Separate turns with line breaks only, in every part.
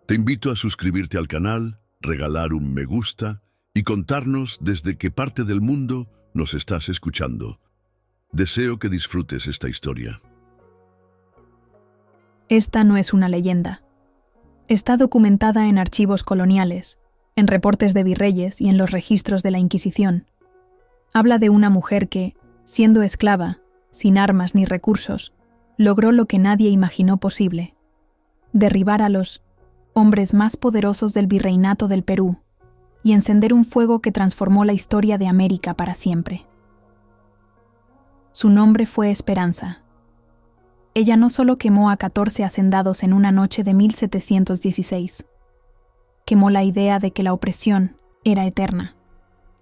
Te invito a suscribirte al canal, regalar un me gusta y contarnos desde qué parte del mundo nos estás escuchando. Deseo que disfrutes esta historia.
Esta no es una leyenda. Está documentada en archivos coloniales, en reportes de virreyes y en los registros de la Inquisición. Habla de una mujer que, siendo esclava, sin armas ni recursos, logró lo que nadie imaginó posible: derribar a los hombres más poderosos del virreinato del Perú y encender un fuego que transformó la historia de América para siempre. Su nombre fue Esperanza. Ella no solo quemó a 14 hacendados en una noche de 1716, quemó la idea de que la opresión era eterna,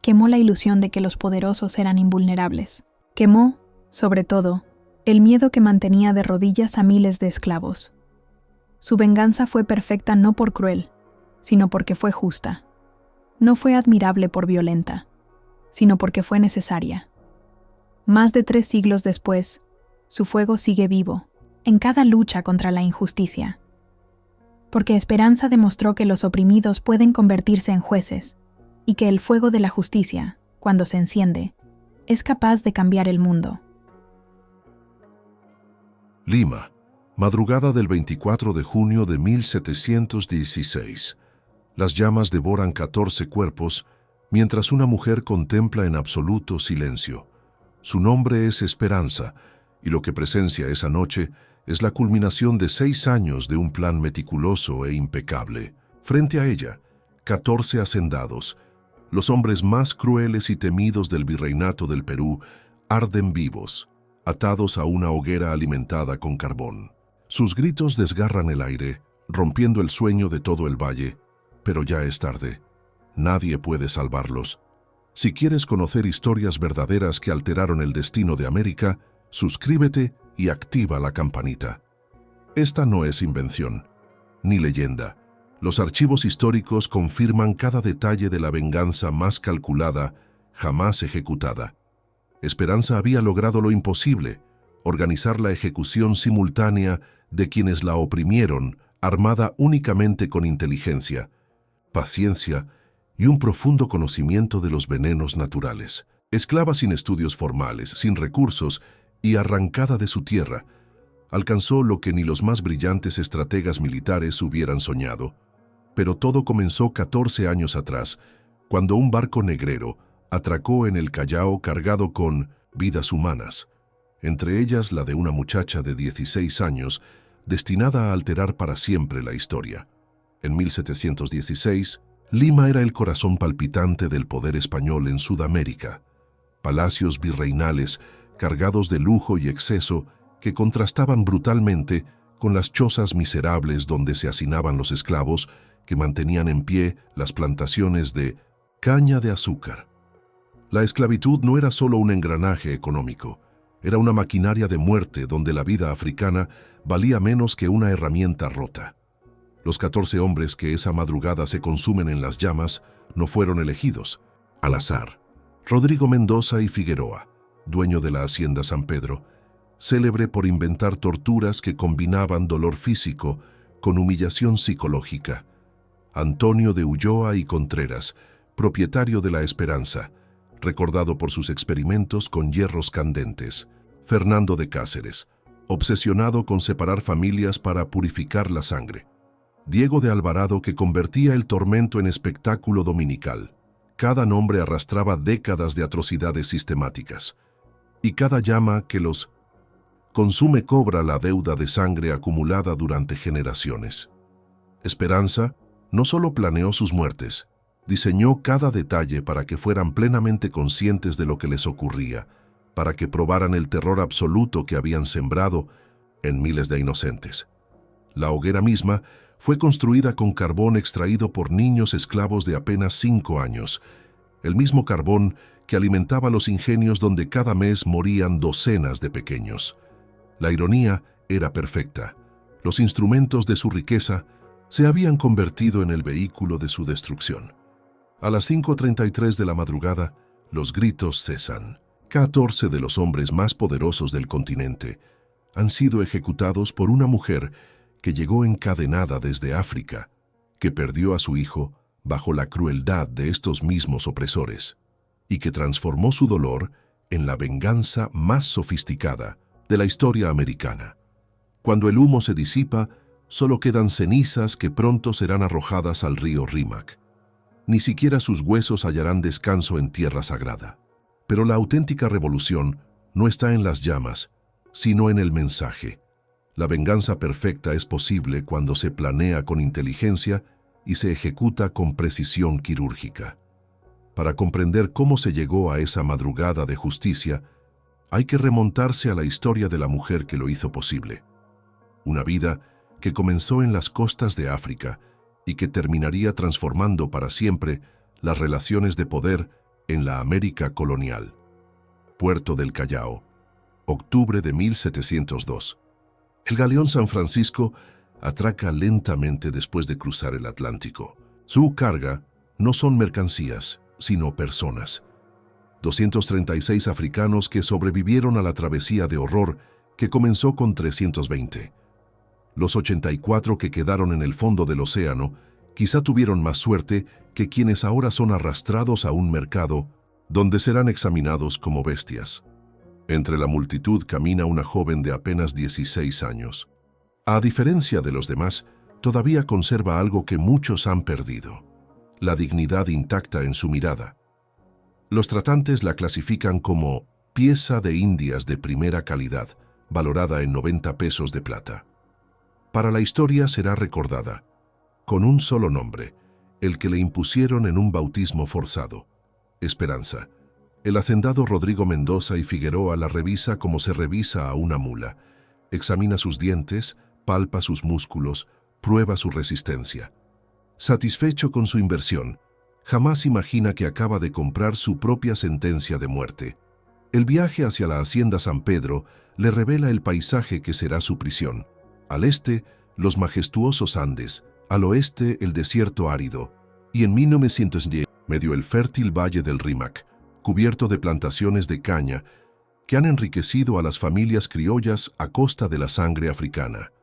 quemó la ilusión de que los poderosos eran invulnerables, quemó, sobre todo, el miedo que mantenía de rodillas a miles de esclavos. Su venganza fue perfecta no por cruel, sino porque fue justa. No fue admirable por violenta, sino porque fue necesaria. Más de 3 siglos después, su fuego sigue vivo, en cada lucha contra la injusticia. Porque Esperanza demostró que los oprimidos pueden convertirse en jueces, y que el fuego de la justicia, cuando se enciende, es capaz de cambiar el mundo.
Lima, madrugada del 24 de junio de 1716. Las llamas devoran 14 cuerpos, mientras una mujer contempla en absoluto silencio. Su nombre es Esperanza, y lo que presencia esa noche es la culminación de 6 años de un plan meticuloso e impecable. Frente a ella, 14 hacendados, los hombres más crueles y temidos del virreinato del Perú, arden vivos, atados a una hoguera alimentada con carbón. Sus gritos desgarran el aire, rompiendo el sueño de todo el valle, pero ya es tarde. Nadie puede salvarlos. Si quieres conocer historias verdaderas que alteraron el destino de América, suscríbete y activa la campanita. Esta no es invención, ni leyenda. Los archivos históricos confirman cada detalle de la venganza más calculada, jamás ejecutada. Esperanza había logrado lo imposible: organizar la ejecución simultánea de quienes la oprimieron, armada únicamente con inteligencia, paciencia y un profundo conocimiento de los venenos naturales. Esclava sin estudios formales, sin recursos y arrancada de su tierra, alcanzó lo que ni los más brillantes estrategas militares hubieran soñado. Pero todo comenzó 14 años atrás, cuando un barco negrero atracó en el Callao cargado con vidas humanas, entre ellas la de una muchacha de 16 años, destinada a alterar para siempre la historia. En 1716, Lima era el corazón palpitante del poder español en Sudamérica. Palacios virreinales cargados de lujo y exceso que contrastaban brutalmente con las chozas miserables donde se hacinaban los esclavos que mantenían en pie las plantaciones de caña de azúcar. La esclavitud no era solo un engranaje económico, era una maquinaria de muerte donde la vida africana valía menos que una herramienta rota. Los 14 hombres que esa madrugada se consumen en las llamas no fueron elegidos al azar. Rodrigo Mendoza y Figueroa, dueño de la hacienda San Pedro, célebre por inventar torturas que combinaban dolor físico con humillación psicológica. Antonio de Ulloa y Contreras, propietario de la Esperanza, recordado por sus experimentos con hierros candentes. Fernando de Cáceres, obsesionado con separar familias para purificar la sangre. Diego de Alvarado, que convertía el tormento en espectáculo dominical. Cada nombre arrastraba décadas de atrocidades sistemáticas. Y cada llama que los consume cobra la deuda de sangre acumulada durante generaciones. Esperanza no solo planeó sus muertes, diseñó cada detalle para que fueran plenamente conscientes de lo que les ocurría, para que probaran el terror absoluto que habían sembrado en miles de inocentes. La hoguera misma fue construida con carbón extraído por niños esclavos de apenas 5 años, el mismo carbón que alimentaba los ingenios donde cada mes morían docenas de pequeños. La ironía era perfecta. Los instrumentos de su riqueza se habían convertido en el vehículo de su destrucción. A las 5:33 de la madrugada, los gritos cesan. 14 de los hombres más poderosos del continente han sido ejecutados por una mujer que llegó encadenada desde África que perdió a su hijo bajo la crueldad de estos mismos opresores, y que transformó su dolor en la venganza más sofisticada de la historia americana. Cuando el humo se disipa, solo quedan cenizas que pronto serán arrojadas al río Rímac. Ni siquiera sus huesos hallarán descanso en tierra sagrada. Pero la auténtica revolución no está en las llamas, sino en el mensaje. La venganza perfecta es posible cuando se planea con inteligencia y se ejecuta con precisión quirúrgica. Para comprender cómo se llegó a esa madrugada de justicia, hay que remontarse a la historia de la mujer que lo hizo posible. Una vida que comenzó en las costas de África y que terminaría transformando para siempre las relaciones de poder en la América colonial. Puerto del Callao, octubre de 1702. El galeón San Francisco atraca lentamente después de cruzar el Atlántico. Su carga no son mercancías, sino personas. 236 africanos que sobrevivieron a la travesía de horror que comenzó con 320. Los 84 que quedaron en el fondo del océano quizá tuvieron más suerte que quienes ahora son arrastrados a un mercado donde serán examinados como bestias. Entre la multitud camina una joven de apenas 16 años. A diferencia de los demás, todavía conserva algo que muchos han perdido: la dignidad intacta en su mirada. Los tratantes la clasifican como pieza de indias de primera calidad, valorada en 90 pesos de plata. Para la historia será recordada con un solo nombre, el que le impusieron en un bautismo forzado: Esperanza. El hacendado Rodrigo Mendoza y Figueroa la revisa como se revisa a una mula. Examina sus dientes, palpa sus músculos, prueba su resistencia. Satisfecho con su inversión, jamás imagina que acaba de comprar su propia sentencia de muerte. El viaje hacia la hacienda San Pedro le revela el paisaje que será su prisión. Al este, los majestuosos Andes, al oeste, el desierto árido, y en 1910, medio el fértil valle del Rímac, cubierto de plantaciones de caña que han enriquecido a las familias criollas a costa de la sangre africana.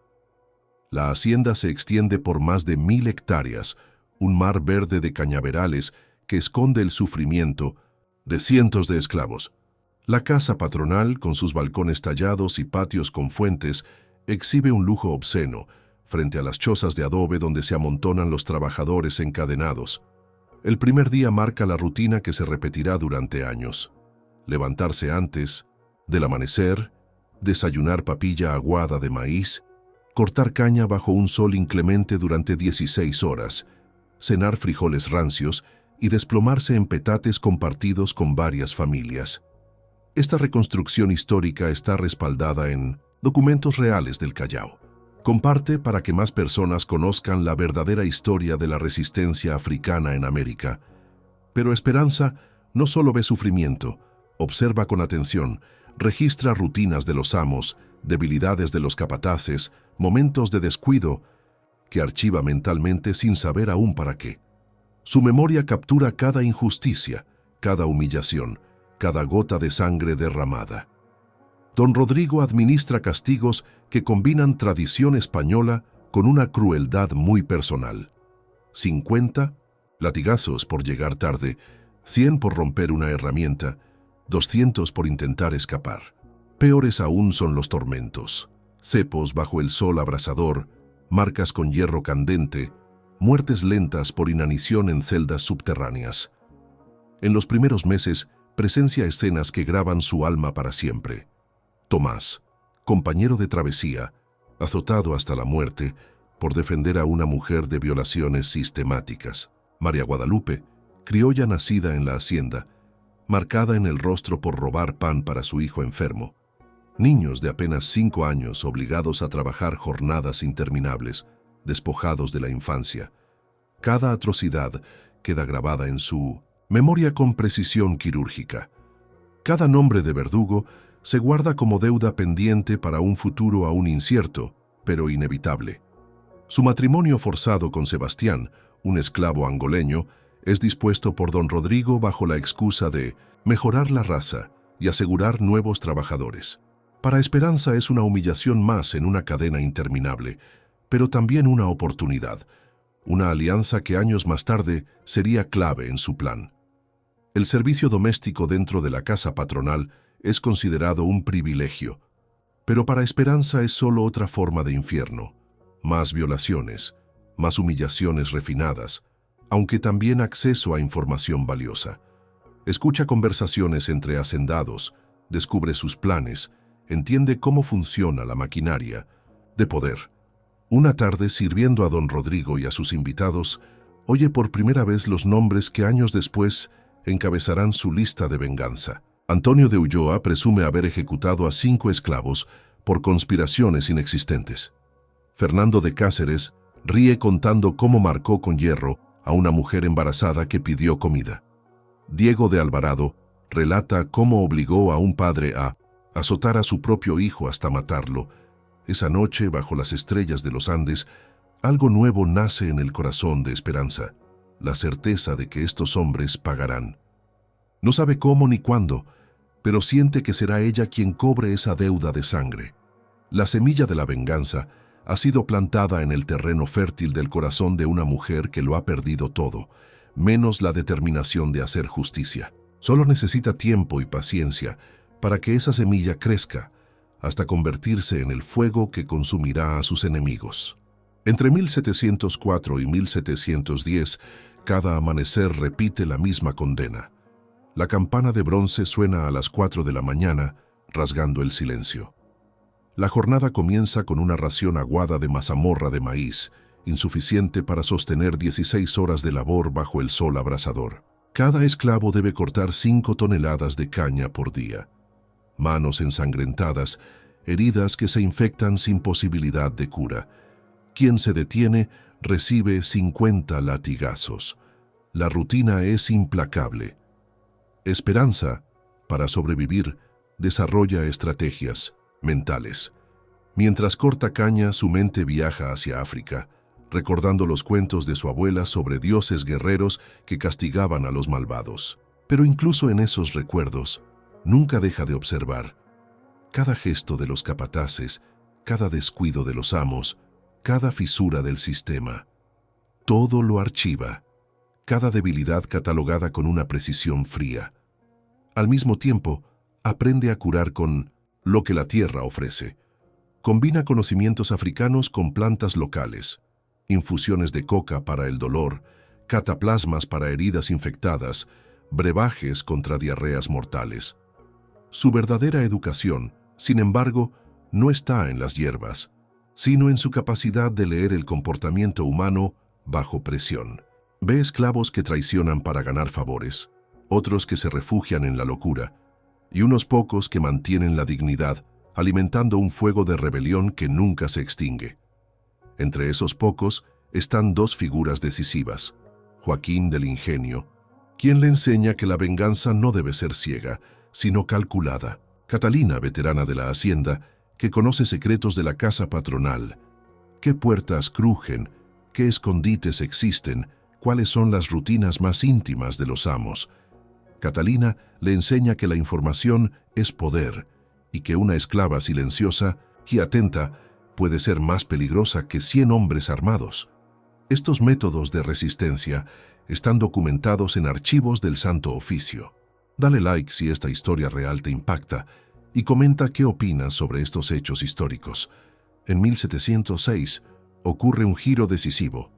La hacienda se extiende por más de 1000 hectáreas, un mar verde de cañaverales que esconde el sufrimiento de cientos de esclavos. La casa patronal, con sus balcones tallados y patios con fuentes, exhibe un lujo obsceno frente a las chozas de adobe donde se amontonan los trabajadores encadenados. El primer día marca la rutina que se repetirá durante años. Levantarse antes del amanecer, desayunar papilla aguada de maíz, cortar caña bajo un sol inclemente durante 16 horas, cenar frijoles rancios y desplomarse en petates compartidos con varias familias. Esta reconstrucción histórica está respaldada en documentos reales del Callao. Comparte para que más personas conozcan la verdadera historia de la resistencia africana en América. Pero Esperanza no solo ve sufrimiento, observa con atención, registra rutinas de los amos, debilidades de los capataces, momentos de descuido, que archiva mentalmente sin saber aún para qué. Su memoria captura cada injusticia, cada humillación, cada gota de sangre derramada. Don Rodrigo administra castigos que combinan tradición española con una crueldad muy personal. 50 latigazos por llegar tarde, 100 por romper una herramienta, 200 por intentar escapar. Peores aún son los tormentos: cepos bajo el sol abrasador, marcas con hierro candente, muertes lentas por inanición en celdas subterráneas. En los primeros meses presencia escenas que graban su alma para siempre. Tomás, compañero de travesía, azotado hasta la muerte por defender a una mujer de violaciones sistemáticas. María Guadalupe, criolla nacida en la hacienda, marcada en el rostro por robar pan para su hijo enfermo. Niños de apenas 5 años obligados a trabajar jornadas interminables, despojados de la infancia. Cada atrocidad queda grabada en su memoria con precisión quirúrgica. Cada nombre de verdugo se guarda como deuda pendiente para un futuro aún incierto, pero inevitable. Su matrimonio forzado con Sebastián, un esclavo angoleño, es dispuesto por don Rodrigo bajo la excusa de mejorar la raza y asegurar nuevos trabajadores. Para Esperanza es una humillación más en una cadena interminable, pero también una oportunidad una alianza que años más tarde sería clave en su plan. El servicio doméstico dentro de la casa patronal es considerado un privilegio, pero para Esperanza es solo otra forma de infierno. Más violaciones, más humillaciones refinadas, aunque también acceso a información valiosa. Escucha conversaciones entre hacendados, descubre sus planes, entiende cómo funciona la maquinaria de poder. Una tarde, sirviendo a don Rodrigo y a sus invitados, oye por primera vez los nombres que años después encabezarán su lista de venganza. Antonio de Ulloa presume haber ejecutado a 5 esclavos por conspiraciones inexistentes. Fernando de Cáceres ríe contando cómo marcó con hierro a una mujer embarazada que pidió comida. Diego de Alvarado relata cómo obligó a un padre a azotar a su propio hijo hasta matarlo. Esa noche, bajo las estrellas de los Andes, algo nuevo nace en el corazón de Esperanza, la certeza de que estos hombres pagarán. No sabe cómo ni cuándo, pero siente que será ella quien cobre esa deuda de sangre. La semilla de la venganza ha sido plantada en el terreno fértil del corazón de una mujer que lo ha perdido todo, menos la determinación de hacer justicia. Solo necesita tiempo y paciencia para que esa semilla crezca, hasta convertirse en el fuego que consumirá a sus enemigos. Entre 1704 y 1710, cada amanecer repite la misma condena. La campana de bronce suena a las 4 de la mañana, rasgando el silencio. La jornada comienza con una ración aguada de mazamorra de maíz, insuficiente para sostener 16 horas de labor bajo el sol abrasador. Cada esclavo debe cortar 5 toneladas de caña por día. Manos ensangrentadas, heridas que se infectan sin posibilidad de cura. Quien se detiene recibe 50 latigazos. La rutina es implacable. Esperanza, para sobrevivir, desarrolla estrategias mentales. Mientras corta caña, su mente viaja hacia África, recordando los cuentos de su abuela sobre dioses guerreros que castigaban a los malvados. Pero incluso en esos recuerdos, nunca deja de observar cada gesto de los capataces, cada descuido de los amos, cada fisura del sistema. Todo lo archiva, cada debilidad catalogada con una precisión fría. Al mismo tiempo, aprende a curar con lo que la tierra ofrece. Combina conocimientos africanos con plantas locales, infusiones de coca para el dolor, cataplasmas para heridas infectadas, brebajes contra diarreas mortales. Su verdadera educación, sin embargo, no está en las hierbas, sino en su capacidad de leer el comportamiento humano bajo presión. Ve esclavos que traicionan para ganar favores, otros que se refugian en la locura, y unos pocos que mantienen la dignidad, alimentando un fuego de rebelión que nunca se extingue. Entre esos pocos están 2 figuras decisivas: Joaquín del Ingenio, quien le enseña que la venganza no debe ser ciega, sino calculada. Catalina, veterana de la hacienda, que conoce secretos de la casa patronal. ¿Qué puertas crujen? ¿Qué escondites existen? ¿Cuáles son las rutinas más íntimas de los amos? Catalina le enseña que la información es poder y que una esclava silenciosa y atenta puede ser más peligrosa que 100 hombres armados. Estos métodos de resistencia están documentados en archivos del Santo Oficio. Dale like si esta historia real te impacta y comenta qué opinas sobre estos hechos históricos. En 1706 ocurre un giro decisivo.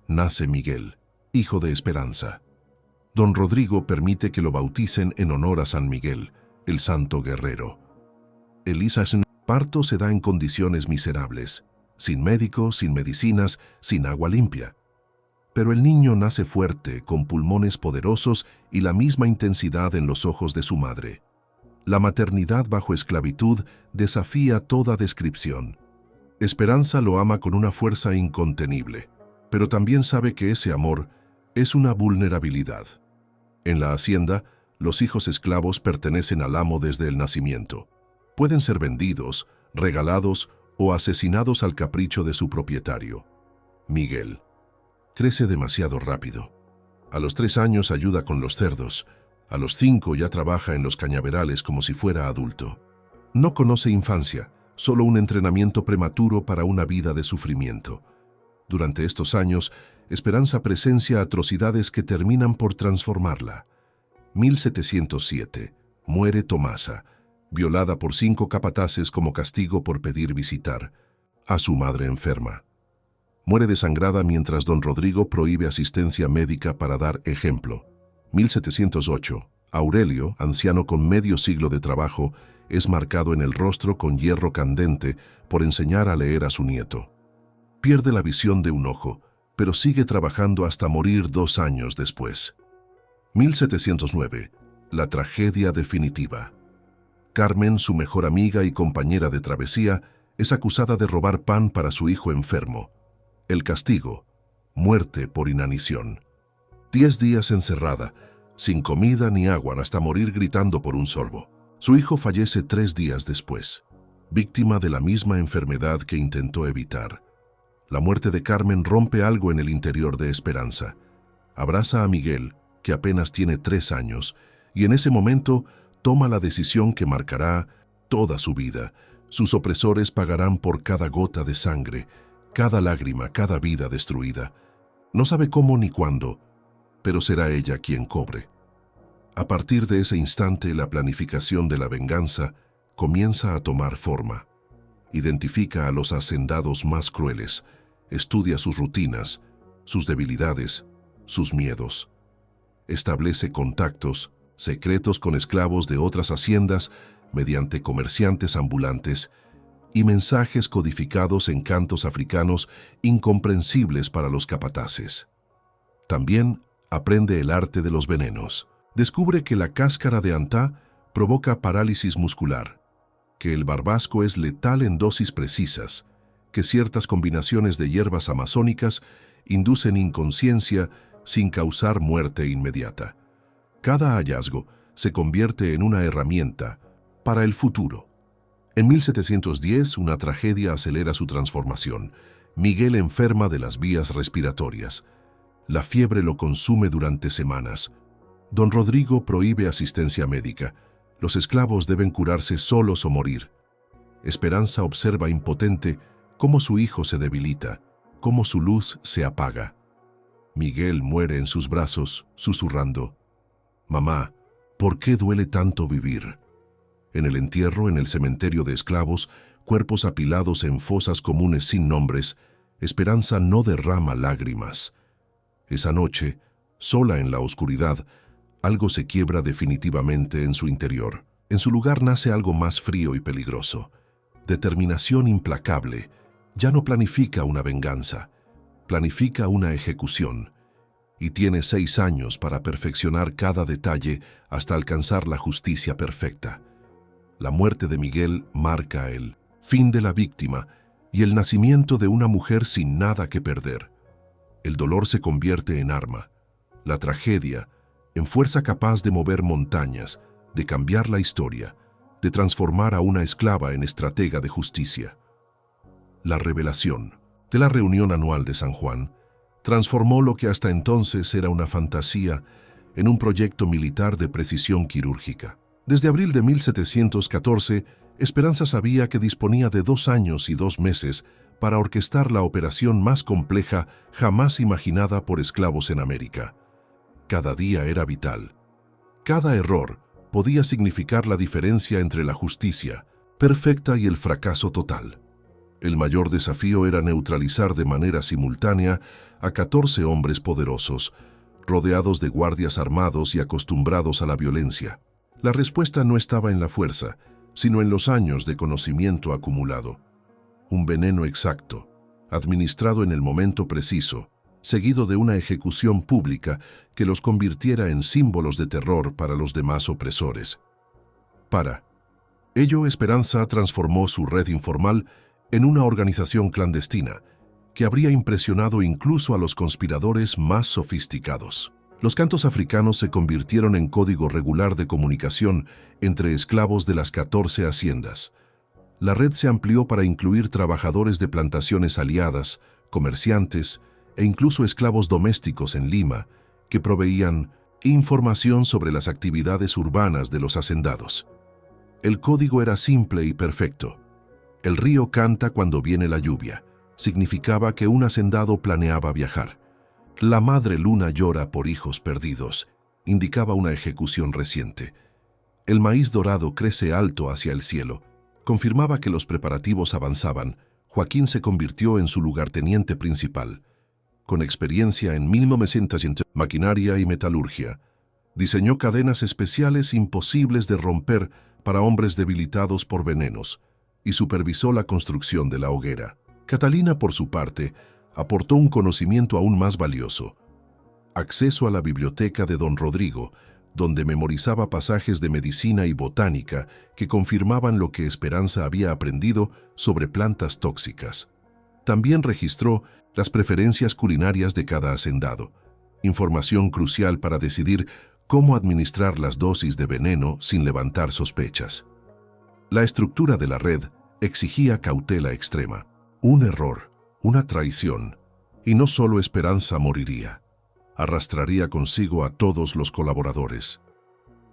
Nace Miguel, hijo de Esperanza. Don Rodrigo permite que lo bauticen en honor a San Miguel, el santo guerrero. El parto se da en condiciones miserables, sin médicos, sin medicinas, sin agua limpia. Pero el niño nace fuerte, con pulmones poderosos y la misma intensidad en los ojos de su madre. La maternidad bajo esclavitud desafía toda descripción. Esperanza lo ama con una fuerza incontenible, pero también sabe que ese amor es una vulnerabilidad. En la hacienda, los hijos esclavos pertenecen al amo desde el nacimiento. Pueden ser vendidos, regalados o asesinados al capricho de su propietario. Miguel crece demasiado rápido. A los 3 años ayuda con los cerdos. A los 5 ya trabaja en los cañaverales como si fuera adulto. No conoce infancia, solo un entrenamiento prematuro para una vida de sufrimiento. Durante estos años, Esperanza presencia atrocidades que terminan por transformarla. 1707. Muere Tomasa, violada por 5 capataces como castigo por pedir visitar a su madre enferma. Muere desangrada mientras don Rodrigo prohíbe asistencia médica para dar ejemplo. 1708. Aurelio, anciano con medio siglo de trabajo, es marcado en el rostro con hierro candente por enseñar a leer a su nieto. Pierde la visión de un ojo, pero sigue trabajando hasta morir 2 años después. 1709. La tragedia definitiva. Carmen, su mejor amiga y compañera de travesía, es acusada de robar pan para su hijo enfermo. El castigo: muerte por inanición. 10 días encerrada, sin comida ni agua hasta morir gritando por un sorbo. Su hijo fallece 3 días después, víctima de la misma enfermedad que intentó evitar. La muerte de Carmen rompe algo en el interior de Esperanza. Abraza a Miguel, que apenas tiene 3 años, y en ese momento toma la decisión que marcará toda su vida. Sus opresores pagarán por cada gota de sangre, cada lágrima, cada vida destruida. No sabe cómo ni cuándo, pero será ella quien cobre. A partir de ese instante, la planificación de la venganza comienza a tomar forma. Identifica a los hacendados más crueles, estudia sus rutinas, sus debilidades, sus miedos. Establece contactos secretos con esclavos de otras haciendas mediante comerciantes ambulantes y mensajes codificados en cantos africanos incomprensibles para los capataces. También aprende el arte de los venenos. Descubre que la cáscara de antá provoca parálisis muscular, que el barbasco es letal en dosis precisas, que ciertas combinaciones de hierbas amazónicas inducen inconsciencia sin causar muerte inmediata. Cada hallazgo se convierte en una herramienta para el futuro. En 1710, una tragedia acelera su transformación. Miguel enferma de las vías respiratorias. La fiebre lo consume durante semanas. Don Rodrigo prohíbe asistencia médica. Los esclavos deben curarse solos o morir. Esperanza observa impotente cómo su hijo se debilita, cómo su luz se apaga. Miguel muere en sus brazos, susurrando: «Mamá, ¿por qué duele tanto vivir?». En el entierro, en el cementerio de esclavos, cuerpos apilados en fosas comunes sin nombres, Esperanza no derrama lágrimas. Esa noche, sola en la oscuridad, algo se quiebra definitivamente en su interior. En su lugar nace algo más frío y peligroso. Determinación implacable. Ya no planifica una venganza, planifica una ejecución. Y tiene 6 años para perfeccionar cada detalle hasta alcanzar la justicia perfecta. La muerte de Miguel marca el fin de la víctima y el nacimiento de una mujer sin nada que perder. El dolor se convierte en arma, la tragedia en fuerza capaz de mover montañas, de cambiar la historia, de transformar a una esclava en estratega de justicia. La revelación de la reunión anual de San Juan transformó lo que hasta entonces era una fantasía en un proyecto militar de precisión quirúrgica. Desde abril de 1714, Esperanza sabía que disponía de 2 años y 2 meses para orquestar la operación más compleja jamás imaginada por esclavos en América. Cada día era vital. Cada error podía significar la diferencia entre la justicia perfecta y el fracaso total. El mayor desafío era neutralizar de manera simultánea a 14 hombres poderosos, rodeados de guardias armados y acostumbrados a la violencia. La respuesta no estaba en la fuerza, sino en los años de conocimiento acumulado. Un veneno exacto, administrado en el momento preciso, seguido de una ejecución pública que los convirtiera en símbolos de terror para los demás opresores. Para ello, Esperanza transformó su red informal en una organización clandestina que habría impresionado incluso a los conspiradores más sofisticados. Los cantos africanos se convirtieron en código regular de comunicación entre esclavos de las 14 haciendas. La red se amplió para incluir trabajadores de plantaciones aliadas, comerciantes e incluso esclavos domésticos en Lima, que proveían información sobre las actividades urbanas de los hacendados. El código era simple y perfecto. El río canta cuando viene la lluvia. Significaba que un hacendado planeaba viajar. La madre luna llora por hijos perdidos, indicaba una ejecución reciente. El maíz dorado crece alto hacia el cielo. Confirmaba que los preparativos avanzaban. Joaquín se convirtió en su lugarteniente principal. Con experiencia en 1900 maquinaria y metalurgia, diseñó cadenas especiales imposibles de romper para hombres debilitados por venenos y supervisó la construcción de la hoguera. Catalina, por su parte, aportó un conocimiento aún más valioso: acceso a la biblioteca de don Rodrigo, donde memorizaba pasajes de medicina y botánica que confirmaban lo que Esperanza había aprendido sobre plantas tóxicas. También registró las preferencias culinarias de cada hacendado, información crucial para decidir cómo administrar las dosis de veneno sin levantar sospechas. La estructura de la red exigía cautela extrema. Un error, una traición, y no solo Esperanza moriría. Arrastraría consigo a todos los colaboradores.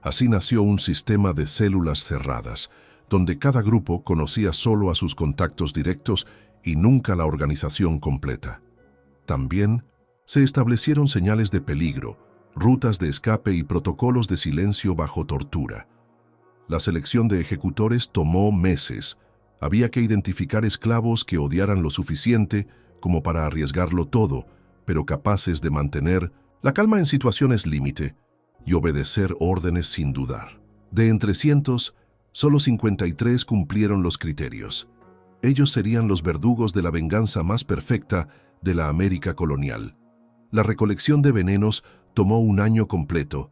Así nació un sistema de células cerradas, donde cada grupo conocía solo a sus contactos directos y nunca la organización completa. También se establecieron señales de peligro, rutas de escape y protocolos de silencio bajo tortura. La selección de ejecutores tomó meses. Había que identificar esclavos que odiaran lo suficiente como para arriesgarlo todo, pero capaces de mantener la calma en situaciones límite y obedecer órdenes sin dudar. De entre cientos, solo 53 cumplieron los criterios. Ellos serían los verdugos de la venganza más perfecta de la América colonial. La recolección de venenos tomó un año completo.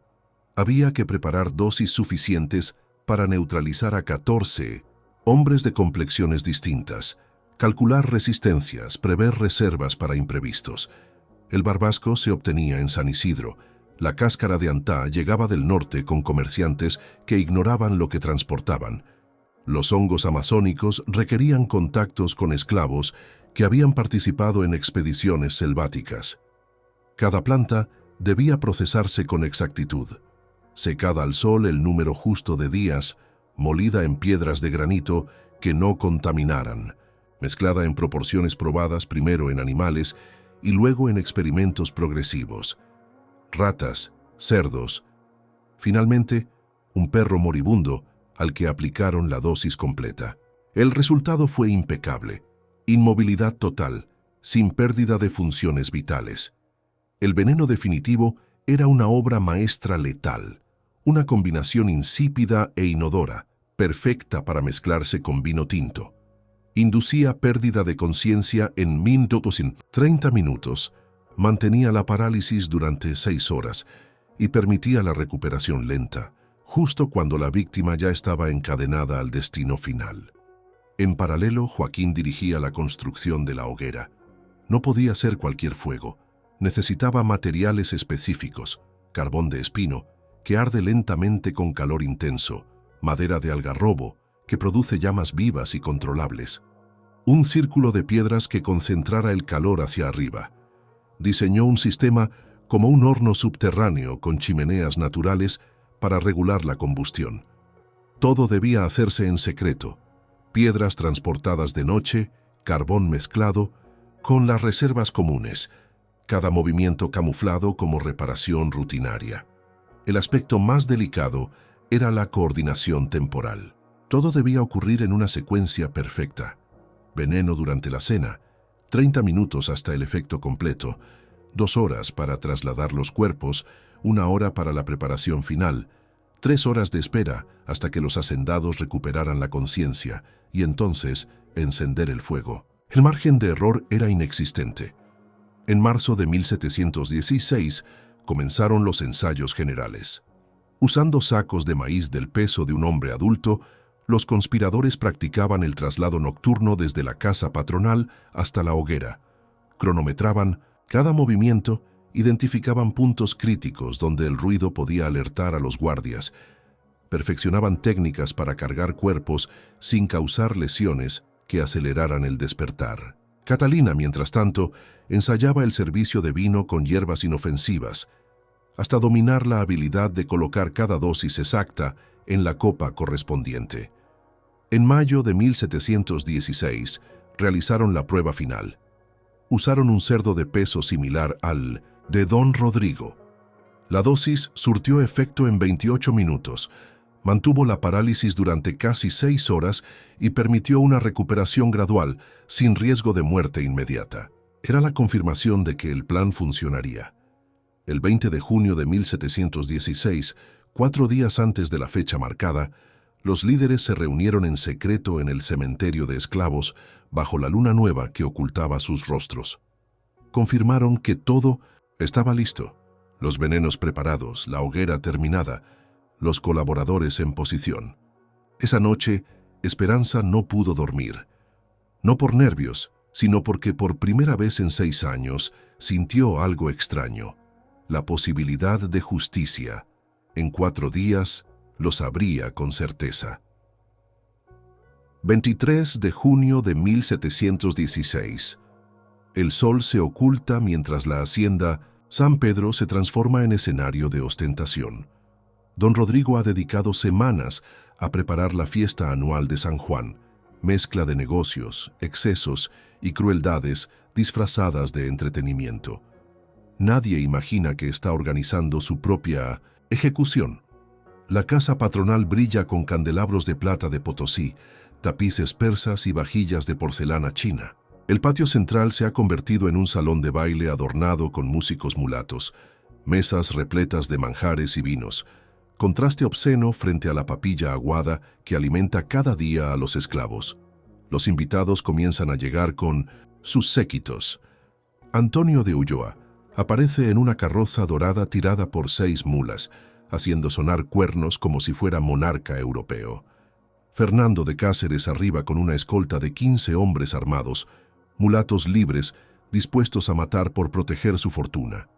Había que preparar dosis suficientes para neutralizar a 14 hombres de complexiones distintas, calcular resistencias, prever reservas para imprevistos. El barbasco se obtenía en San Isidro. La cáscara de Antá llegaba del norte con comerciantes que ignoraban lo que transportaban. Los hongos amazónicos requerían contactos con esclavos que habían participado en expediciones selváticas. Cada planta debía procesarse con exactitud, secada al sol el número justo de días, molida en piedras de granito que no contaminaran, mezclada en proporciones probadas primero en animales y luego en experimentos progresivos. Ratas, cerdos, finalmente un perro moribundo al que aplicaron la dosis completa. El resultado fue impecable: inmovilidad total, sin pérdida de funciones vitales. El veneno definitivo era una obra maestra letal, una combinación insípida e inodora, perfecta para mezclarse con vino tinto. Inducía pérdida de conciencia en 30 minutos, mantenía la parálisis durante 6 horas y permitía la recuperación lenta, justo cuando la víctima ya estaba encadenada al destino final. En paralelo, Joaquín dirigía la construcción de la hoguera. No podía ser cualquier fuego. Necesitaba materiales específicos: carbón de espino, que arde lentamente con calor intenso, madera de algarrobo, que produce llamas vivas y controlables, un círculo de piedras que concentrara el calor hacia arriba. Diseñó un sistema como un horno subterráneo con chimeneas naturales para regular la combustión. Todo debía hacerse en secreto: piedras transportadas de noche, carbón mezclado, con las reservas comunes, cada movimiento camuflado como reparación rutinaria. El aspecto más delicado era la coordinación temporal. Todo debía ocurrir en una secuencia perfecta: veneno durante la cena, 30 minutos hasta el efecto completo, 2 horas para trasladar los cuerpos, 1 hora para la preparación final, 3 horas de espera hasta que los hacendados recuperaran la conciencia y entonces encender el fuego. El margen de error era inexistente. En marzo de 1716 comenzaron los ensayos generales. Usando sacos de maíz del peso de un hombre adulto, los conspiradores practicaban el traslado nocturno desde la casa patronal hasta la hoguera. Cronometraban cada movimiento, identificaban puntos críticos donde el ruido podía alertar a los guardias. Perfeccionaban técnicas para cargar cuerpos sin causar lesiones que aceleraran el despertar. Catalina, mientras tanto, ensayaba el servicio de vino con hierbas inofensivas, hasta dominar la habilidad de colocar cada dosis exacta en la copa correspondiente. En mayo de 1716 realizaron la prueba final. Usaron un cerdo de peso similar al de Don Rodrigo. La dosis surtió efecto en 28 minutos, mantuvo la parálisis durante casi 6 horas y permitió una recuperación gradual, sin riesgo de muerte inmediata. Era la confirmación de que el plan funcionaría. El 20 de junio de 1716, 4 días antes de la fecha marcada, los líderes se reunieron en secreto en el cementerio de esclavos bajo la luna nueva que ocultaba sus rostros. Confirmaron que todo estaba listo, los venenos preparados, la hoguera terminada, los colaboradores en posición. Esa noche, Esperanza no pudo dormir. No por nervios, sino porque por primera vez en 6 años sintió algo extraño, la posibilidad de justicia. En 4 días lo sabría con certeza. 23 de junio de 1716. El sol se oculta mientras la hacienda San Pedro se transforma en escenario de ostentación. Don Rodrigo ha dedicado semanas a preparar la fiesta anual de San Juan, mezcla de negocios, excesos y crueldades disfrazadas de entretenimiento. Nadie imagina que está organizando su propia ejecución. La casa patronal brilla con candelabros de plata de Potosí, tapices persas y vajillas de porcelana china. El patio central se ha convertido en un salón de baile adornado con músicos mulatos, mesas repletas de manjares y vinos, contraste obsceno frente a la papilla aguada que alimenta cada día a los esclavos. Los invitados comienzan a llegar con sus séquitos. Antonio de Ulloa aparece en una carroza dorada tirada por 6 mulas, haciendo sonar cuernos como si fuera monarca europeo. Fernando de Cáceres arriba con una escolta de 15 hombres armados, mulatos libres, dispuestos a matar por proteger su fortuna.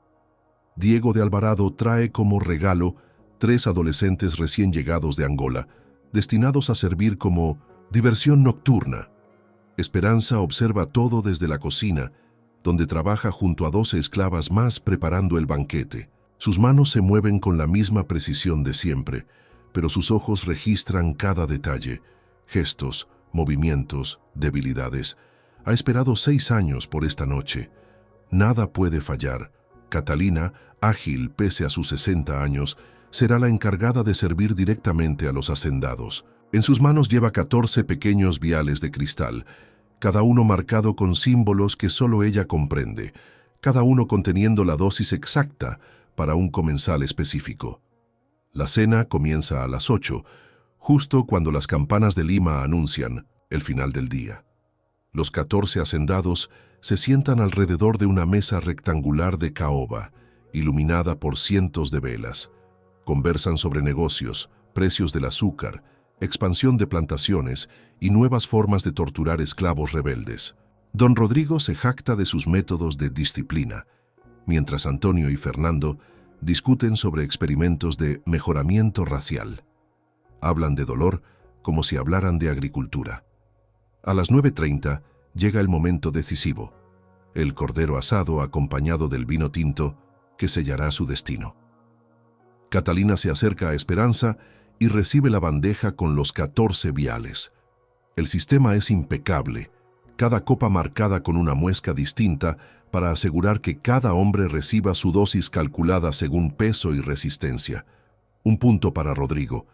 Diego de Alvarado trae como regalo 3 adolescentes recién llegados de Angola, destinados a servir como diversión nocturna. Esperanza observa todo desde la cocina, donde trabaja junto a 12 esclavas más preparando el banquete. Sus manos se mueven con la misma precisión de siempre, pero sus ojos registran cada detalle, gestos, movimientos, debilidades. Ha esperado 6 años por esta noche. Nada puede fallar. Catalina, ágil pese a sus 60 años, será la encargada de servir directamente a los hacendados. En sus manos lleva 14 pequeños viales de cristal, cada uno marcado con símbolos que solo ella comprende, cada uno conteniendo la dosis exacta para un comensal específico. La cena comienza a las 8, justo cuando las campanas de Lima anuncian el final del día. Los 14 hacendados se sientan alrededor de una mesa rectangular de caoba, iluminada por cientos de velas. Conversan sobre negocios, precios del azúcar, expansión de plantaciones y nuevas formas de torturar esclavos rebeldes. Don Rodrigo se jacta de sus métodos de disciplina, mientras Antonio y Fernando discuten sobre experimentos de mejoramiento racial. Hablan de dolor como si hablaran de agricultura. A las 9:30 llega el momento decisivo, el cordero asado acompañado del vino tinto que sellará su destino. Catalina se acerca a Esperanza y recibe la bandeja con los 14 viales. El sistema es impecable, cada copa marcada con una muesca distinta para asegurar que cada hombre reciba su dosis calculada según peso y resistencia. 1 punto para Rodrigo,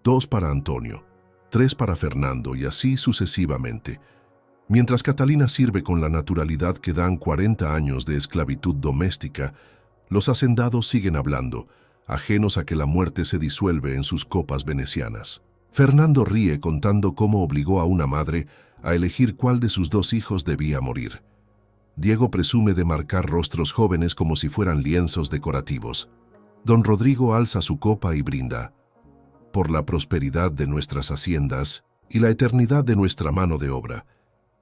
2 para Antonio, 3 para Fernando y así sucesivamente. Mientras Catalina sirve con la naturalidad que dan 40 años de esclavitud doméstica, los hacendados siguen hablando, ajenos a que la muerte se disuelve en sus copas venecianas. Fernando ríe contando cómo obligó a una madre a elegir cuál de sus 2 hijos debía morir. Diego presume de marcar rostros jóvenes como si fueran lienzos decorativos. Don Rodrigo alza su copa y brinda. Por la prosperidad de nuestras haciendas y la eternidad de nuestra mano de obra.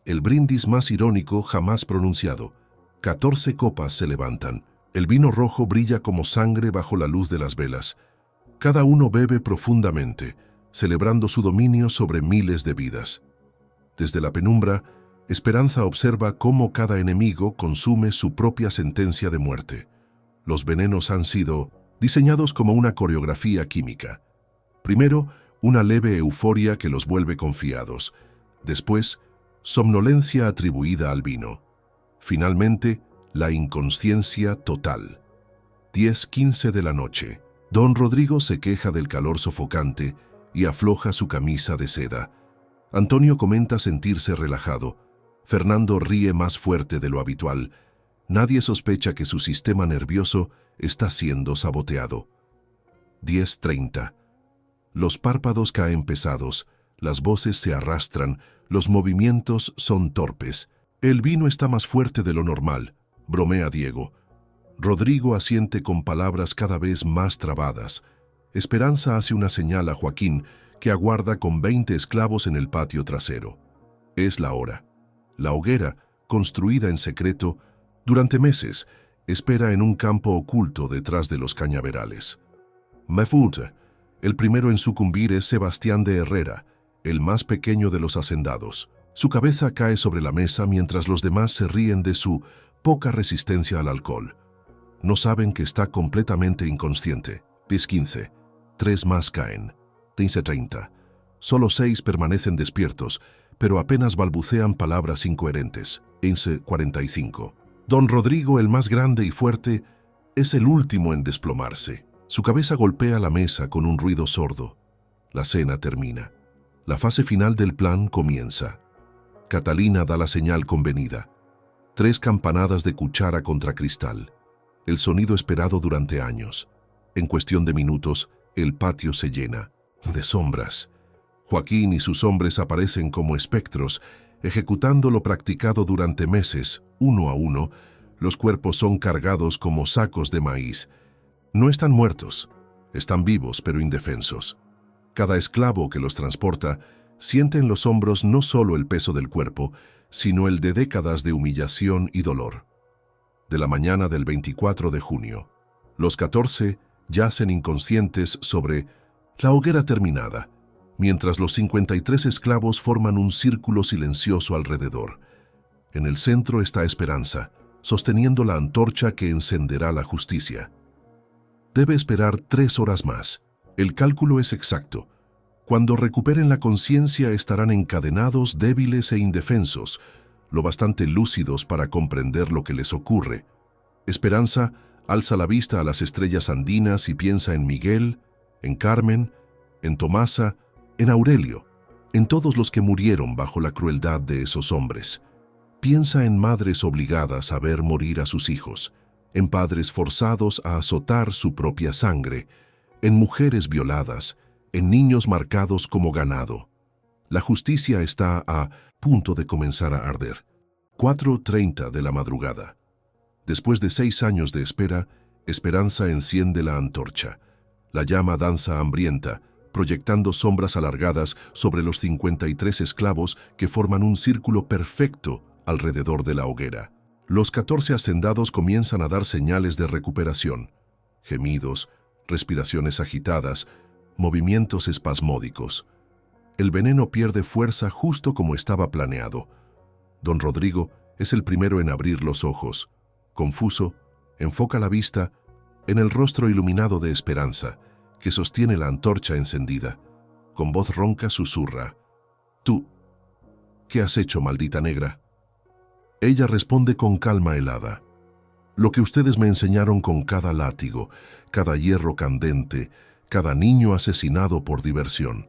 El brindis más irónico jamás pronunciado. 14 copas se levantan. El vino rojo brilla como sangre bajo la luz de las velas. Cada uno bebe profundamente, celebrando su dominio sobre miles de vidas. Desde la penumbra, Esperanza observa cómo cada enemigo consume su propia sentencia de muerte. Los venenos han sido diseñados como una coreografía química. Primero, una leve euforia que los vuelve confiados. Después, somnolencia atribuida al vino. Finalmente, la inconsciencia total. 10:15 de la noche. Don Rodrigo se queja del calor sofocante y afloja su camisa de seda. Antonio comenta sentirse relajado. Fernando ríe más fuerte de lo habitual. Nadie sospecha que su sistema nervioso está siendo saboteado. 10:30. Los párpados caen pesados, las voces se arrastran, los movimientos son torpes. El vino está más fuerte de lo normal, bromea Diego. Rodrigo asiente con palabras cada vez más trabadas. Esperanza hace una señal a Joaquín, que aguarda con 20 esclavos en el patio trasero. Es la hora. La hoguera, construida en secreto, durante meses, espera en un campo oculto detrás de los cañaverales. Mefut, el primero en sucumbir, es Sebastián de Herrera, el más pequeño de los hacendados. Su cabeza cae sobre la mesa mientras los demás se ríen de su poca resistencia al alcohol. No saben que está completamente inconsciente. 10:15. 3 más caen. 15:30. Solo 6 permanecen despiertos, pero apenas balbucean palabras incoherentes. 15:45. Don Rodrigo, el más grande y fuerte, es el último en desplomarse. Su cabeza golpea la mesa con un ruido sordo. La cena termina. La fase final del plan comienza. Catalina da la señal convenida. 3 campanadas de cuchara contra cristal. El sonido esperado durante años. En cuestión de minutos, el patio se llena de sombras. Joaquín y sus hombres aparecen como espectros, ejecutando lo practicado durante meses, uno a uno. Los cuerpos son cargados como sacos de maíz. No están muertos, están vivos pero indefensos. Cada esclavo que los transporta siente en los hombros no solo el peso del cuerpo, sino el de décadas de humillación y dolor. De la mañana del 24 de junio, los 14 yacen inconscientes sobre la hoguera terminada, mientras los 53 esclavos forman un círculo silencioso alrededor. En el centro está Esperanza, sosteniendo la antorcha que encenderá la justicia. Debe esperar 3 horas más. El cálculo es exacto. Cuando recuperen la conciencia estarán encadenados, débiles e indefensos, lo bastante lúcidos para comprender lo que les ocurre. Esperanza alza la vista a las estrellas andinas y piensa en Miguel, en Carmen, en Tomasa, en Aurelio, en todos los que murieron bajo la crueldad de esos hombres. Piensa en madres obligadas a ver morir a sus hijos, en padres forzados a azotar su propia sangre, en mujeres violadas, en niños marcados como ganado. La justicia está a punto de comenzar a arder. 4:30 de la madrugada. Después de 6 años de espera, Esperanza enciende la antorcha. La llama danza hambrienta, proyectando sombras alargadas sobre los 53 esclavos que forman un círculo perfecto alrededor de la hoguera. Los 14 hacendados comienzan a dar señales de recuperación. Gemidos, respiraciones agitadas, movimientos espasmódicos. El veneno pierde fuerza justo como estaba planeado. Don Rodrigo es el primero en abrir los ojos. Confuso, enfoca la vista en el rostro iluminado de Esperanza, que sostiene la antorcha encendida. Con voz ronca susurra: «Tú, ¿qué has hecho, maldita negra?». Ella responde con calma helada: «Lo que ustedes me enseñaron con cada látigo, cada hierro candente, cada niño asesinado por diversión.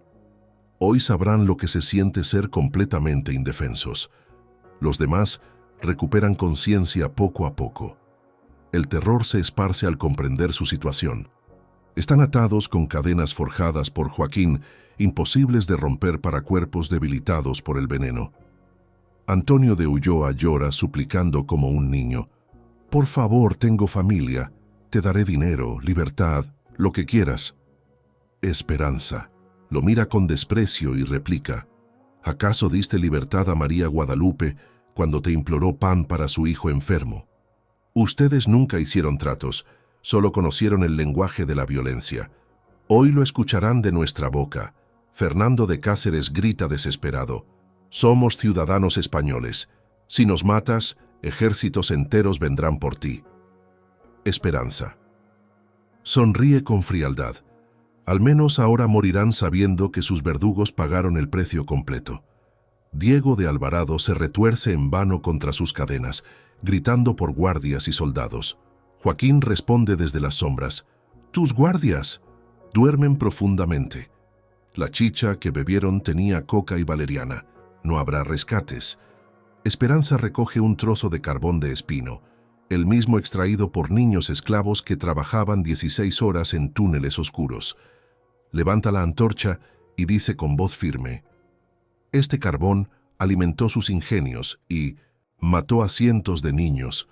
Hoy sabrán lo que se siente ser completamente indefensos». Los demás recuperan conciencia poco a poco. El terror se esparce al comprender su situación. Están atados con cadenas forjadas por Joaquín, imposibles de romper para cuerpos debilitados por el veneno. Antonio de Ulloa llora suplicando como un niño: «Por favor, tengo familia, te daré dinero, libertad, lo que quieras». Esperanza lo mira con desprecio y replica: «¿Acaso diste libertad a María Guadalupe cuando te imploró pan para su hijo enfermo? Ustedes nunca hicieron tratos, solo conocieron el lenguaje de la violencia. Hoy lo escucharán de nuestra boca». Fernando de Cáceres grita desesperado: «Somos ciudadanos españoles. Si nos matas, ejércitos enteros vendrán por ti». Esperanza sonríe con frialdad. Al menos ahora morirán sabiendo que sus verdugos pagaron el precio completo. Diego de Alvarado se retuerce en vano contra sus cadenas, gritando por guardias y soldados. Joaquín responde desde las sombras: «¡Tus guardias!». Duermen profundamente. La chicha que bebieron tenía coca y valeriana. No habrá rescates. Esperanza recoge un trozo de carbón de espino, el mismo extraído por niños esclavos que trabajaban 16 horas en túneles oscuros. Levanta la antorcha y dice con voz firme: «Este carbón alimentó sus ingenios y mató a cientos de niños.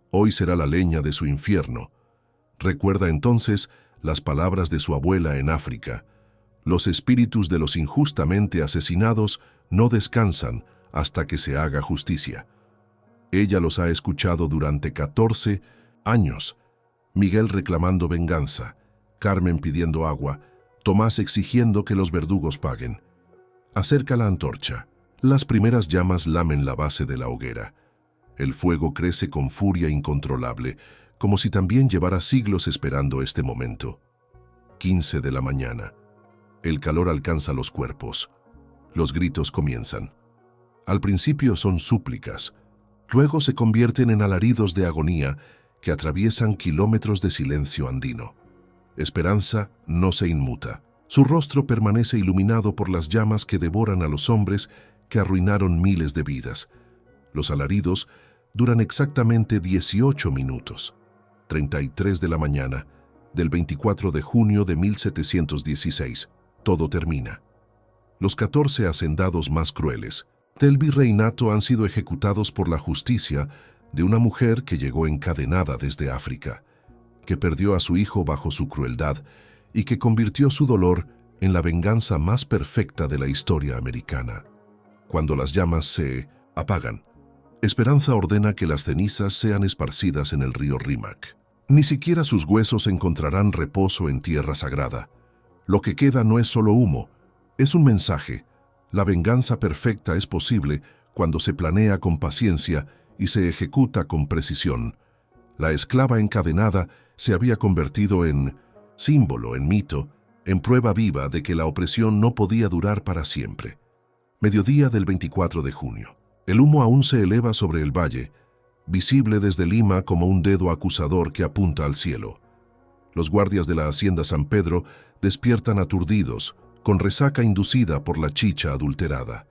Hoy será la leña de su infierno». Recuerda entonces las palabras de su abuela en África: «Los espíritus de los injustamente asesinados no descansan hasta que se haga justicia». Ella los ha escuchado durante 14 años. Miguel reclamando venganza, Carmen pidiendo agua, Tomás exigiendo que los verdugos paguen. Acerca la antorcha. Las primeras llamas lamen la base de la hoguera. El fuego crece con furia incontrolable, como si también llevara siglos esperando este momento. 15 de la mañana. El calor alcanza los cuerpos. Los gritos comienzan. Al principio son súplicas. Luego se convierten en alaridos de agonía que atraviesan kilómetros de silencio andino. Esperanza no se inmuta. Su rostro permanece iluminado por las llamas que devoran a los hombres que arruinaron miles de vidas. Los alaridos duran exactamente 18 minutos. 33 de la mañana, del 24 de junio de 1716. Todo termina. Los 14 hacendados más crueles del virreinato han sido ejecutados por la justicia de una mujer que llegó encadenada desde África, que perdió a su hijo bajo su crueldad y que convirtió su dolor en la venganza más perfecta de la historia americana. Cuando las llamas se apagan, Esperanza ordena que las cenizas sean esparcidas en el río Rímac. Ni siquiera sus huesos encontrarán reposo en tierra sagrada. Lo que queda no es solo humo, es un mensaje. La venganza perfecta es posible cuando se planea con paciencia y se ejecuta con precisión. La esclava encadenada se había convertido en símbolo, en mito, en prueba viva de que la opresión no podía durar para siempre. Mediodía del 24 de junio. El humo aún se eleva sobre el valle, visible desde Lima como un dedo acusador que apunta al cielo. Los guardias de la hacienda San Pedro despiertan aturdidos, con resaca inducida por la chicha adulterada.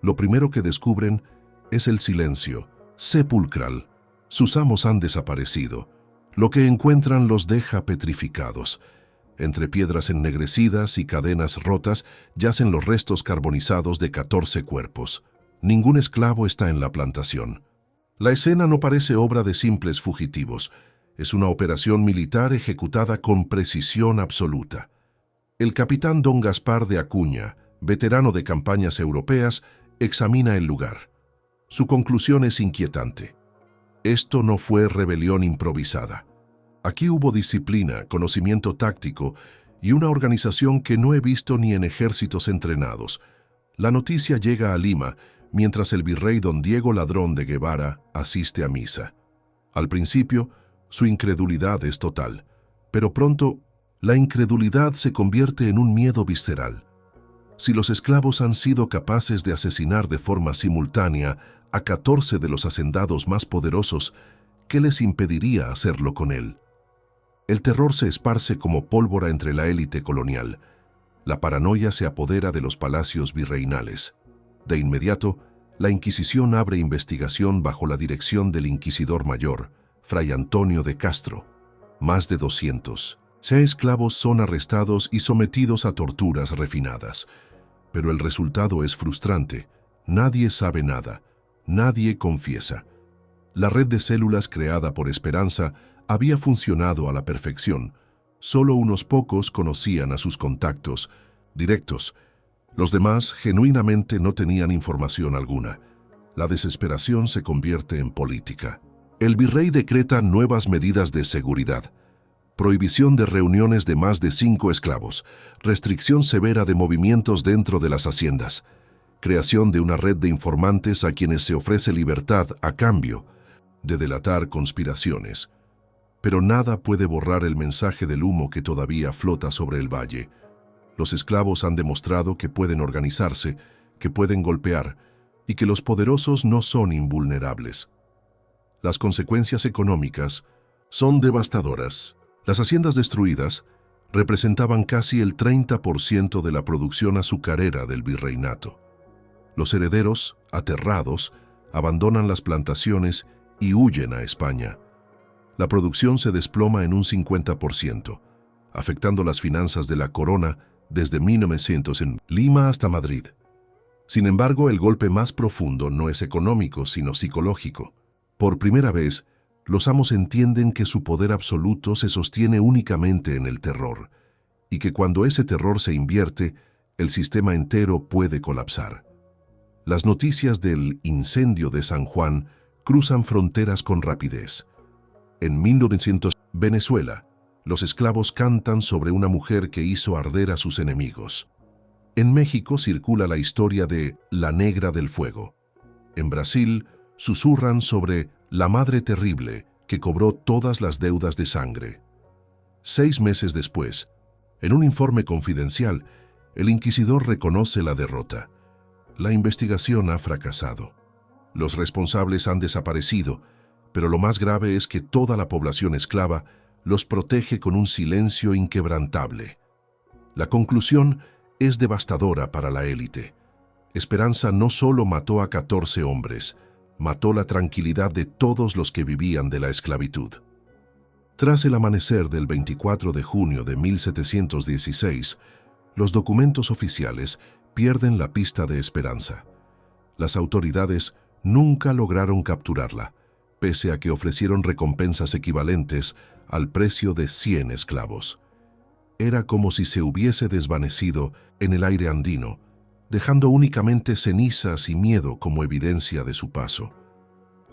Lo primero que descubren es el silencio, sepulcral. Sus amos han desaparecido. Lo que encuentran los deja petrificados. Entre piedras ennegrecidas y cadenas rotas yacen los restos carbonizados de 14 cuerpos. Ningún esclavo está en la plantación. La escena no parece obra de simples fugitivos. Es una operación militar ejecutada con precisión absoluta. El capitán don Gaspar de Acuña, veterano de campañas europeas, examina el lugar. Su conclusión es inquietante. Esto no fue rebelión improvisada. Aquí hubo disciplina, conocimiento táctico y una organización que no he visto ni en ejércitos entrenados. La noticia llega a Lima mientras el virrey don Diego Ladrón de Guevara asiste a misa. Al principio, su incredulidad es total, pero pronto la incredulidad se convierte en un miedo visceral. Si los esclavos han sido capaces de asesinar de forma simultánea a 14 de los hacendados más poderosos, ¿qué les impediría hacerlo con él? El terror se esparce como pólvora entre la élite colonial. La paranoia se apodera de los palacios virreinales. De inmediato, la Inquisición abre investigación bajo la dirección del inquisidor mayor, Fray Antonio de Castro. Más de 200 esclavos son arrestados y sometidos a torturas refinadas. Pero el resultado es frustrante. Nadie sabe nada. Nadie confiesa. La red de células creada por Esperanza había funcionado a la perfección. Solo unos pocos conocían a sus contactos directos. Los demás genuinamente no tenían información alguna. La desesperación se convierte en política. El virrey decreta nuevas medidas de seguridad. Prohibición de reuniones de más de 5 esclavos. Restricción severa de movimientos dentro de las haciendas. Creación de una red de informantes a quienes se ofrece libertad a cambio de delatar conspiraciones. Pero nada puede borrar el mensaje del humo que todavía flota sobre el valle. Los esclavos han demostrado que pueden organizarse, que pueden golpear y que los poderosos no son invulnerables. Las consecuencias económicas son devastadoras. Las haciendas destruidas representaban casi el 30% de la producción azucarera del virreinato. Los herederos, aterrados, abandonan las plantaciones y huyen a España. La producción se desploma en un 50%, afectando las finanzas de la corona desde 1900 en Lima hasta Madrid. Sin embargo, el golpe más profundo no es económico, sino psicológico. Por primera vez, los amos entienden que su poder absoluto se sostiene únicamente en el terror, y que cuando ese terror se invierte, el sistema entero puede colapsar. Las noticias del incendio de San Juan cruzan fronteras con rapidez. En 1900, Venezuela, los esclavos cantan sobre una mujer que hizo arder a sus enemigos. En México circula la historia de la Negra del Fuego. En Brasil, susurran sobre la Madre Terrible que cobró todas las deudas de sangre. 6 meses después, en un informe confidencial, el inquisidor reconoce la derrota. La investigación ha fracasado. Los responsables han desaparecido, pero lo más grave es que toda la población esclava los protege con un silencio inquebrantable. La conclusión es devastadora para la élite. Esperanza no solo mató a 14 hombres, mató la tranquilidad de todos los que vivían de la esclavitud. Tras el amanecer del 24 de junio de 1716, los documentos oficiales pierden la pista de Esperanza. Las autoridades nunca lograron capturarla, pese a que ofrecieron recompensas equivalentes al precio de 100 esclavos. Era como si se hubiese desvanecido en el aire andino, dejando únicamente cenizas y miedo como evidencia de su paso.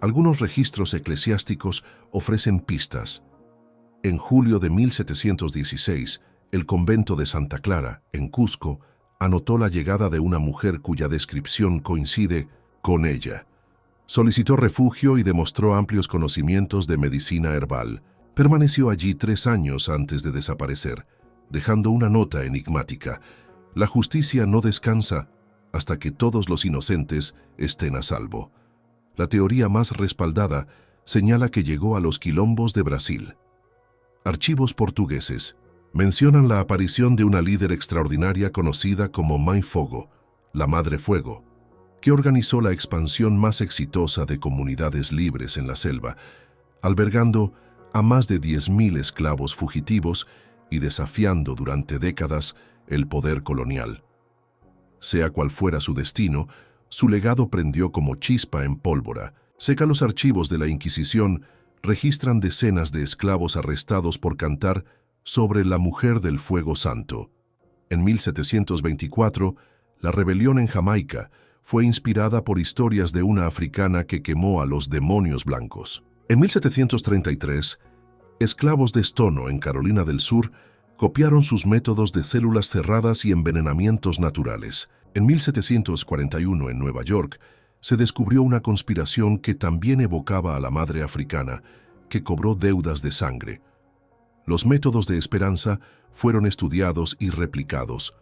Algunos registros eclesiásticos ofrecen pistas. En julio de 1716, el convento de Santa Clara, en Cusco, anotó la llegada de una mujer cuya descripción coincide con ella. Solicitó refugio y demostró amplios conocimientos de medicina herbal. Permaneció allí 3 años antes de desaparecer, dejando una nota enigmática: la justicia no descansa hasta que todos los inocentes estén a salvo. La teoría más respaldada señala que llegó a los quilombos de Brasil. Archivos portugueses mencionan la aparición de una líder extraordinaria conocida como Mãe Fogo, la Madre Fuego, que organizó la expansión más exitosa de comunidades libres en la selva, albergando a más de 10.000 esclavos fugitivos y desafiando durante décadas el poder colonial. Sea cual fuera su destino, su legado prendió como chispa en pólvora. Seca los archivos de la Inquisición registran decenas de esclavos arrestados por cantar sobre la mujer del fuego santo. En 1724, la rebelión en Jamaica fue inspirada por historias de una africana que quemó a los demonios blancos. En 1733, esclavos de Stono, en Carolina del Sur, copiaron sus métodos de células cerradas y envenenamientos naturales. En 1741, en Nueva York, se descubrió una conspiración que también evocaba a la madre africana, que cobró deudas de sangre. Los métodos de Esperanza fueron estudiados y replicados.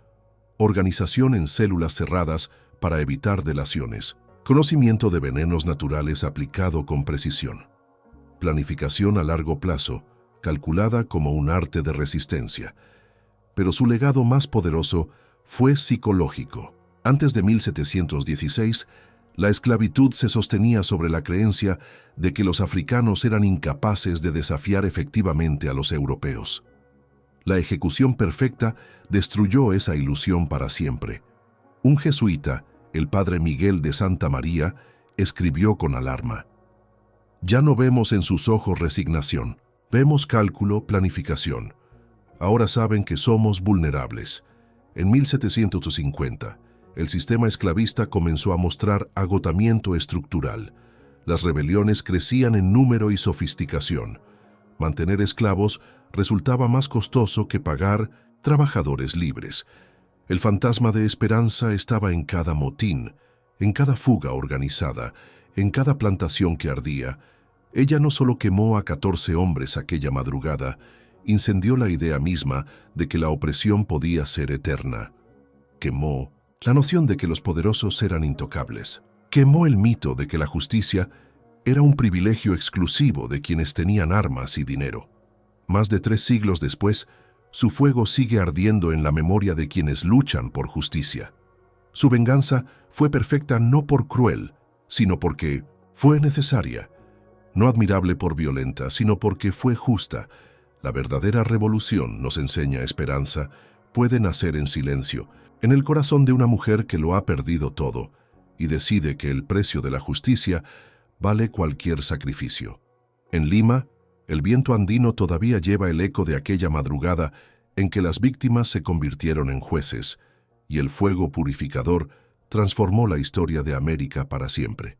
Organización en células cerradas para evitar delaciones. Conocimiento de venenos naturales aplicado con precisión. Planificación a largo plazo, calculada como un arte de resistencia. Pero su legado más poderoso fue psicológico. Antes de 1716, la esclavitud se sostenía sobre la creencia de que los africanos eran incapaces de desafiar efectivamente a los europeos. La ejecución perfecta destruyó esa ilusión para siempre. Un jesuita, el padre Miguel de Santa María, escribió con alarma: «Ya no vemos en sus ojos resignación, vemos cálculo, planificación. Ahora saben que somos vulnerables». En 1750, el sistema esclavista comenzó a mostrar agotamiento estructural. Las rebeliones crecían en número y sofisticación. Mantener esclavos resultaba más costoso que pagar trabajadores libres. El fantasma de Esperanza estaba en cada motín, en cada fuga organizada, en cada plantación que ardía. Ella no solo quemó a 14 hombres aquella madrugada, incendió la idea misma de que la opresión podía ser eterna. Quemó la noción de que los poderosos eran intocables. Quemó el mito de que la justicia era un privilegio exclusivo de quienes tenían armas y dinero. Más de 3 siglos después, su fuego sigue ardiendo en la memoria de quienes luchan por justicia. Su venganza fue perfecta no por cruel, sino porque fue necesaria. No admirable por violenta, sino porque fue justa. La verdadera revolución, nos enseña Esperanza, puede nacer en silencio, en el corazón de una mujer que lo ha perdido todo y decide que el precio de la justicia vale cualquier sacrificio. En Lima, el viento andino todavía lleva el eco de aquella madrugada en que las víctimas se convirtieron en jueces y el fuego purificador transformó la historia de América para siempre.